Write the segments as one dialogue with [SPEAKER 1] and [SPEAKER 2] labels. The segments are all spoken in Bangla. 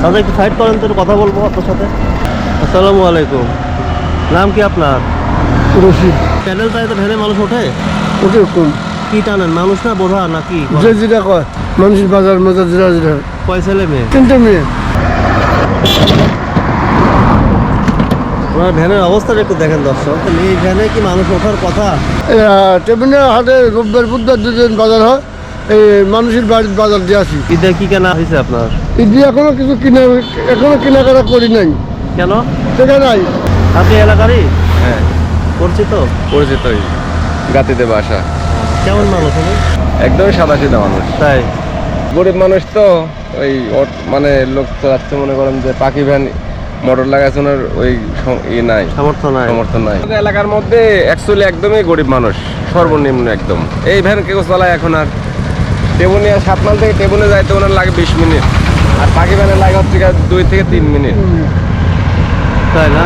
[SPEAKER 1] দাদা একটু সাইড করেন তো, একটু কথা বলবো আপনার সাথে। আসসালামু আলাইকুম, নাম কি আপনার?
[SPEAKER 2] রশিদ।
[SPEAKER 1] প্যানেল তাই তো ভ্যানে মানুষ ওঠে?
[SPEAKER 2] ওকে কোন
[SPEAKER 1] কি টানেন, মানুষ না বোঝা নাকি?
[SPEAKER 2] যে যেটা কয় মানুষের বাজার মজার যেটা যেটা।
[SPEAKER 1] কয় ছেলে মেয়ে?
[SPEAKER 2] 3টে মেয়ে।
[SPEAKER 1] ওনার ভ্যানের অবস্থাটা একটু দেখেন দর্শক। এই ভ্যানে কি মানুষ ওঠার কথা?
[SPEAKER 2] টেবিলের হাটে রোববার বুধবার 2 দিন বাজার হয়। এই মানুষের বাড়ির বাজার দিয়ে আসি।
[SPEAKER 1] ঈদে কি কেনা হয়েছে আপনার?
[SPEAKER 2] ঈদে এখনো কিছু কেনাকাটা করি নাই।
[SPEAKER 1] কেন?
[SPEAKER 2] টাকা নাই।
[SPEAKER 1] আপনি এলাকারই?
[SPEAKER 3] হ্যাঁ,
[SPEAKER 1] পরিচিত?
[SPEAKER 3] পরিচিতই। গাতিতে বাসা।
[SPEAKER 1] কেমন মানুষ উনি?
[SPEAKER 3] একদমই সাদাসিধা মানুষ।
[SPEAKER 1] তাই?
[SPEAKER 3] গরিব মানুষ তো ওই মানে লোক চালাচ্ছে, মনে করেন যে পাখি ভ্যান মোটর লাগাচ্ছে, ওনার ওই নাই,
[SPEAKER 1] সামর্থ্য নাই।
[SPEAKER 3] সমর্থন নাই। এলাকার মধ্যে অ্যাকচুয়ালি একদমই গরিব মানুষ, সর্বনিম্ন একদম। এই ভ্যান কেউ চালায় এখন আর। টেবুনিয়া 7 মাইল থেকে টেবুনে যাইতে ওনার লাগে 20 মিনিট, আর পাখি ভ্যানে লাগে হচ্ছে 2 থেকে 3 মিনিট।
[SPEAKER 1] তাই না?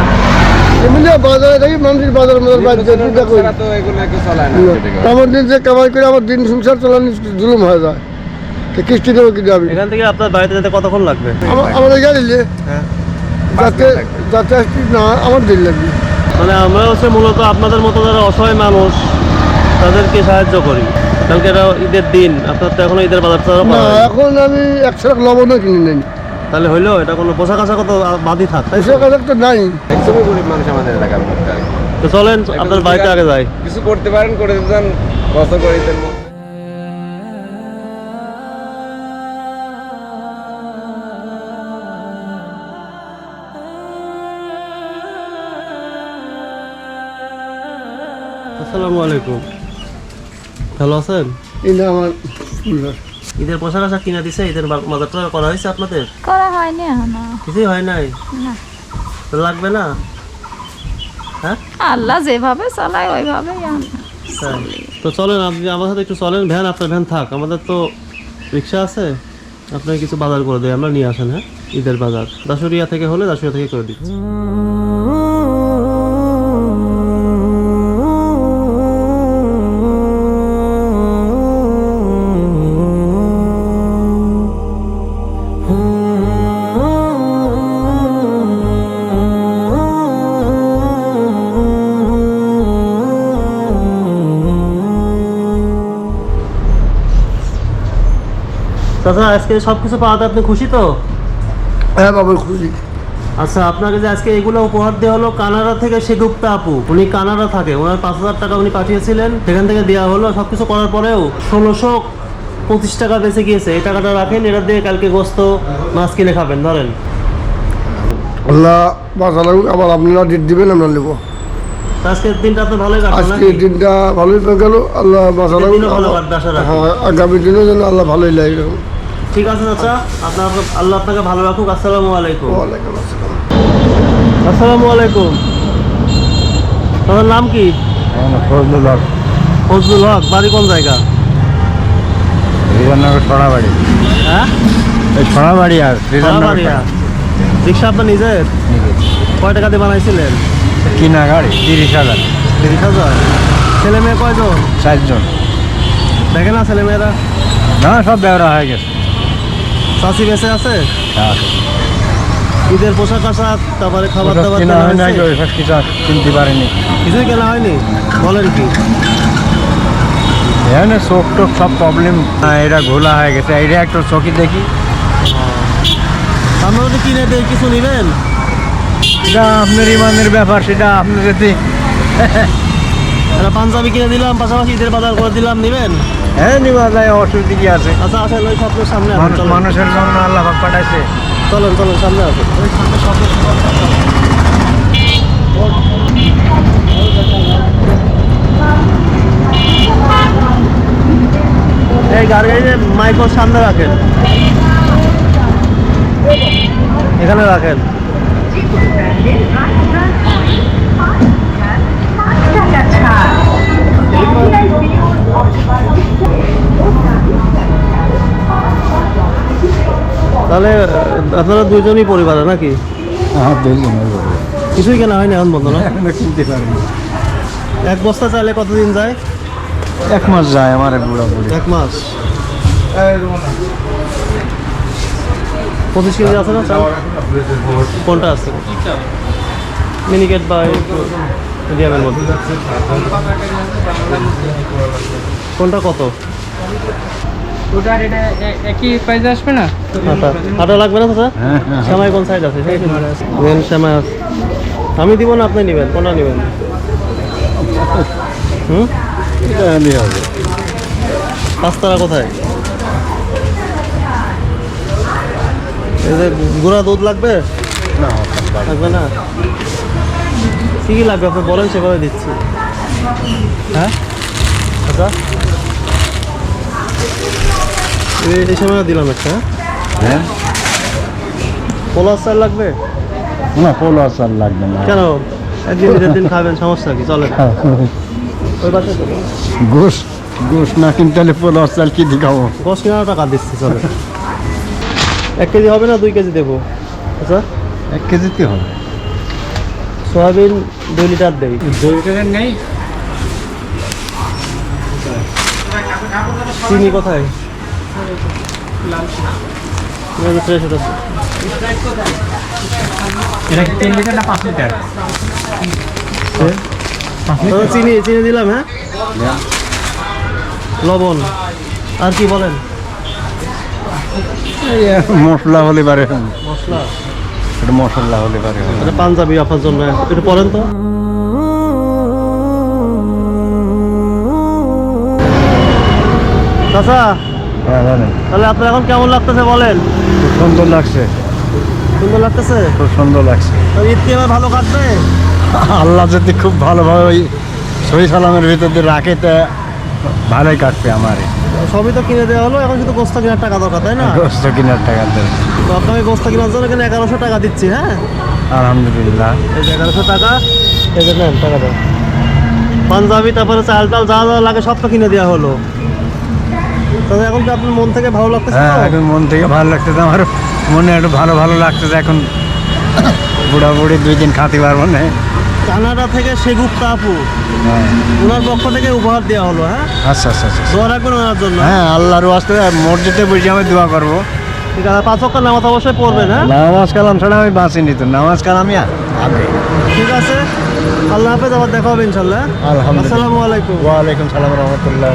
[SPEAKER 2] এমনি বাজারে থাকি মানুষের বাজার মজার বাড়িতে চিন্তা করি।
[SPEAKER 3] তো এগুলো কেউ চালায় না।
[SPEAKER 2] আমার দিন যে কামাই করে আমার দিন সংসার চালানো জুলুম হয়ে যায়। তো কিস্তি দেবো কি যাবে?
[SPEAKER 1] এখান থেকে আপনার বাড়িতে যেতে কতক্ষণ লাগবে?
[SPEAKER 2] আমাদের গাড়ি
[SPEAKER 1] হ্যাঁ,
[SPEAKER 2] যাতে যাতে আসছি না আমার দিন লাগবে।
[SPEAKER 1] মানে আমরা হচ্ছে মূলত আপনাদের মতো যারা অসহায় মানুষ তাদেরকে সাহায্য করি। কালকে এটা ঈদের দিন, আপনার তো এখনো ঈদের বাজার টাজার
[SPEAKER 2] না
[SPEAKER 1] করা হয়নি।
[SPEAKER 2] এখন আমি 100 টাকা লবণও কিনে নেই।
[SPEAKER 1] তাহলে হইলো এটা কোনো পোশাক আশাক তো বাদই থাক, তাই তো?
[SPEAKER 2] পয়সা কাজার তো নাই।
[SPEAKER 3] একদমই গরিব মানুষ আমাদের এলাকার মধ্যে।
[SPEAKER 1] তো চলেন আপনার বাড়িতে আগে যাই।
[SPEAKER 3] কিছু করতে পারেন, করে দেন, কত করে দেন।
[SPEAKER 1] আসসালামু আলাইকুম, ভালো আছেন?
[SPEAKER 2] এটা আমার
[SPEAKER 1] ঈদের পোশাক আশাক কিনে দিছে? ঈদের বাজার টাজার করা হয়েছে আপনাদের?
[SPEAKER 4] করা হয়নি এখনো।
[SPEAKER 1] কিছুই হয় নাই?
[SPEAKER 4] না।
[SPEAKER 1] তো লাগবে না? হ্যাঁ,
[SPEAKER 4] আল্লাহ যেভাবে চালায় ওইভাবেই
[SPEAKER 1] তাই। তো চলেন, আপনি আমার সাথে একটু চলেন। ভ্যান, আপনার ভ্যান থাক, আমাদের তো রিক্সা আছে। আপনাকে কিছু বাজার করে দেয়, আমরা নিয়ে আসেন। হ্যাঁ, ঈদের বাজার দাসুরিয়া থেকে হলে দাসুরিয়া থেকে করে দিচ্ছি। চাচা, আজকে সব কিছু পাওয়াতে আপনি খুশি তো?
[SPEAKER 2] হ্যাঁ বাবা খুশি।
[SPEAKER 1] আচ্ছা, আপনাকে যে আজকে এগুলো উপহার দেওয়া হলো কানাডা থেকে সেগুপ্তা আপু, উনি কানাডা থাকে, ওনার 5,000 টাকা উনি পাঠিয়েছিলেন, সেখান থেকে দেওয়া হলো। সবকিছু করার পরেও 1625 টাকা বেঁচে গিয়েছে। এই টাকাটা রাখেন, এটা দিয়ে কালকে গোস্ত মাছ কিনে খাবেন। ধরেন।
[SPEAKER 2] আল্লাহ বাঁচা লাগুক, আবার আপনারা ডেট দিবেন, আমরা নেবো।
[SPEAKER 1] তো আজকের দিনটা আপনার ভালোই কাটলো
[SPEAKER 2] আজকে
[SPEAKER 1] নাকি?
[SPEAKER 2] দিনটা ভালোই গেল, আল্লাহ বাঁচা লাগুক।
[SPEAKER 1] দিনও ভালো কাটবে আশা রাখি।
[SPEAKER 2] হ্যাঁ, আগামী দিনও যেন আল্লাহ ভালোই লাগে এরকম।
[SPEAKER 1] ঠিক আছে চাচা, আল্লাহ আপনাকে ভালো রাখুক। আসসালামু আলাইকুম।
[SPEAKER 2] ওয়ালাইকুম আসসালাম।
[SPEAKER 1] আসসালামু আলাইকুম। তোমার নাম কি?
[SPEAKER 2] ফজলুল হক।
[SPEAKER 1] ফজলুল হক। বাড়ি কোন জায়গা?
[SPEAKER 2] রিজাননগর সোনাবাড়ি।
[SPEAKER 1] হ্যাঁ,
[SPEAKER 2] এই সোনাবাড়ি আর
[SPEAKER 1] সোনাবাড়িয়া। রিক্সা আপনার নিজের? কয় টাকা দিয়ে বানাইছিলেন?
[SPEAKER 2] কিনা গাড়ি 30,000।
[SPEAKER 1] 30,000। ছেলে মেয়ে কয়জন?
[SPEAKER 2] 4 জন।
[SPEAKER 1] দেখে না ছেলে মেয়েরা?
[SPEAKER 2] না, সব ব্যবহার হয়ে গেছে।
[SPEAKER 1] চাষি বেঁচে আছে?
[SPEAKER 2] হ্যাঁ,
[SPEAKER 1] ঈদের পোশাক আশাক, তারপরে খাবার দাবার
[SPEAKER 2] কিনা
[SPEAKER 1] কেনা
[SPEAKER 2] হয় না,
[SPEAKER 1] হয়েছে?
[SPEAKER 2] ওইসব কিছু কিনতে পারিনি।
[SPEAKER 1] কিছুই কেনা হয়নি? বলেন কি?
[SPEAKER 2] এখানে চোখ টোক সব প্রবলেম, এটা ঘোলা হয়ে গেছে। এটা একটা চোখই দেখি।
[SPEAKER 1] আমরা যদি কিনে দিই কিছু নেবেন?
[SPEAKER 2] এটা আপনার ইমানের ব্যাপার, সেটা আপনি যদি
[SPEAKER 1] একটা পাঞ্জাবি কিনে দিলাম, পাশাপাশি ঈদের বাজার করে দিলাম, নেবেন?
[SPEAKER 2] হ্যাঁ নিবা যায়, অসুবিধা কি আছে?
[SPEAKER 1] আচ্ছা আসেন, ওই স্বপ্নের সামনে আসেন, চলেন।
[SPEAKER 2] মানুষের জন্য আল্লাহ পাক পাঠাইছে।
[SPEAKER 1] চলেন চলেন, সামনে আসেন। ওই সামনে এই গাড়ি মাইক্রোর সামনে রাখেন, এখানে রাখেন। তাহলে আপনারা দুজনই পরিবারে নাকি?
[SPEAKER 2] হ্যাঁ,
[SPEAKER 1] কিছুই কেনা হয়নি এখন বন্ধ না?
[SPEAKER 2] কিনতে পারিনি।
[SPEAKER 1] এক বস্তা চাইলে কতদিন যায়?
[SPEAKER 2] 1 মাস যায় আমার বুড়া বুড়ি।
[SPEAKER 1] 1 মাস। 25 কেজি আছে না চাল? কোনটা আছে? মিনিকেট বা মিডিয়ামের মধ্যে কোনটা কত?
[SPEAKER 5] ওটার এটা একই প্রাইস আসবে না?
[SPEAKER 1] আটা লাগবে না স্যার? শ্যামাই কোন সাইজ আছে? নেন শ্যামাই আছে। আমি দিব না আপনি নেবেন? কোনটা নেবেন? হুম, পাঁচতারা কোথায়? এই যে গুঁড়া দুধ লাগবে? লাগবে না? কী কী লাগবে আপনি বলেন, সেভাবে দিচ্ছি। হ্যাঁ আচ্ছা, এই সময় দিলাম একটা।
[SPEAKER 2] হ্যাঁ
[SPEAKER 1] পোলাও চাল লাগবে?
[SPEAKER 2] না, পোলো আচার লাগবে না।
[SPEAKER 1] কেন? একদিন দুই দিন খাবেন, সমস্যা কি? চলে ওই পাশে তো
[SPEAKER 2] গোশ গোশ না কিনতে হলে পোলো আচার কি দিখাবো?
[SPEAKER 1] 10 কিলো টাকা দিচ্ছি, চলে। 1 কেজি হবে না 2 কেজি দেবো? আচ্ছা,
[SPEAKER 2] 1 কেজিতে হবে।
[SPEAKER 1] সয়াবিন 2 লিটার দেই।
[SPEAKER 5] 2 লিটারের নেই?
[SPEAKER 1] চিনি কোথায়? ফ্রেশ ওটা।
[SPEAKER 5] এটা কি 3 লিটার না 5 লিটার?
[SPEAKER 1] চিনি চিনি দিলাম। হ্যাঁ, লবণ আর কি বলেন?
[SPEAKER 2] মশলা হলে পারে,
[SPEAKER 1] মশলা
[SPEAKER 2] এটা মশলা হলে পারে।
[SPEAKER 1] এটা পাঞ্জাবি আপনার জন্য, একটু পরেন তো। চাচা,
[SPEAKER 2] হ্যাঁ জানেন,
[SPEAKER 1] তাহলে আপনার এখন কেমন লাগতেছে বলেন?
[SPEAKER 2] খুব সুন্দর লাগছে,
[SPEAKER 1] সুন্দর লাগতেছে?
[SPEAKER 2] খুব সুন্দর লাগছে।
[SPEAKER 1] তো ঈদ কি এবার ভালো কাটবে?
[SPEAKER 2] আল্লাহ যদি খুব ভালোভাবে ওই সহি সালামের ভিতর দিয়ে রাখে তা ভালোই কাটবে আমার।
[SPEAKER 1] সবই তো কিনে দেওয়া হলো, এখন শুধু গোস্ত কেনার টাকা দরকার, তাই না?
[SPEAKER 2] গোস্ত কেনার টাকা দেবে।
[SPEAKER 1] তো আপনাকে গোস্ত কেনার জন্য এখানে 1100 টাকা দিচ্ছি। হ্যাঁ,
[SPEAKER 2] আলহামদুলিল্লাহ।
[SPEAKER 1] এই যে 1100 টাকা, এই যে নেন টাকা দেন। পাঞ্জাবি, তারপরে চাল টাল যা যা লাগে সব তো কিনে দেওয়া হলো। তাহলে এখন কি আপনার মন থেকে ভালো লাগতেছে?
[SPEAKER 2] হ্যাঁ,
[SPEAKER 1] তো?
[SPEAKER 2] এখন মন থেকে ভালো লাগতেছে, আমার মনে একটু ভালো ভালো লাগতেছে। এখন বুড়া বুড়ি 2 দিন খাতে পারবো না।
[SPEAKER 1] কানাডা থেকে সেগুপ্তা আপু, ওনার পক্ষ থেকে উপহার দেওয়া হলো। হ্যাঁ,
[SPEAKER 2] আচ্ছা আচ্ছা আচ্ছা।
[SPEAKER 1] দোয়া রাখবেন ওনার জন্য।
[SPEAKER 2] হ্যাঁ, আল্লাহর ওয়াস্তে মসজিদে বসে আমি দোয়া করবো।
[SPEAKER 1] ঠিক আছে, 5 ওয়াক্ত নামাজ অবশ্যই পড়বেন। হ্যাঁ,
[SPEAKER 2] নামাজ কালাম ছাড়া আমি বাঁচিনি তো, নামাজ কালামই আগে।
[SPEAKER 1] ঠিক আছে, আল্লাহ হাফেজ, আবার দেখা হবে ইনশাল্লাহ।
[SPEAKER 2] আলহামদুলিল্লাহ।
[SPEAKER 1] আসসালামু আলাইকুম।
[SPEAKER 2] ওয়ালাইকুম সালাম রহমতুল্লাহ।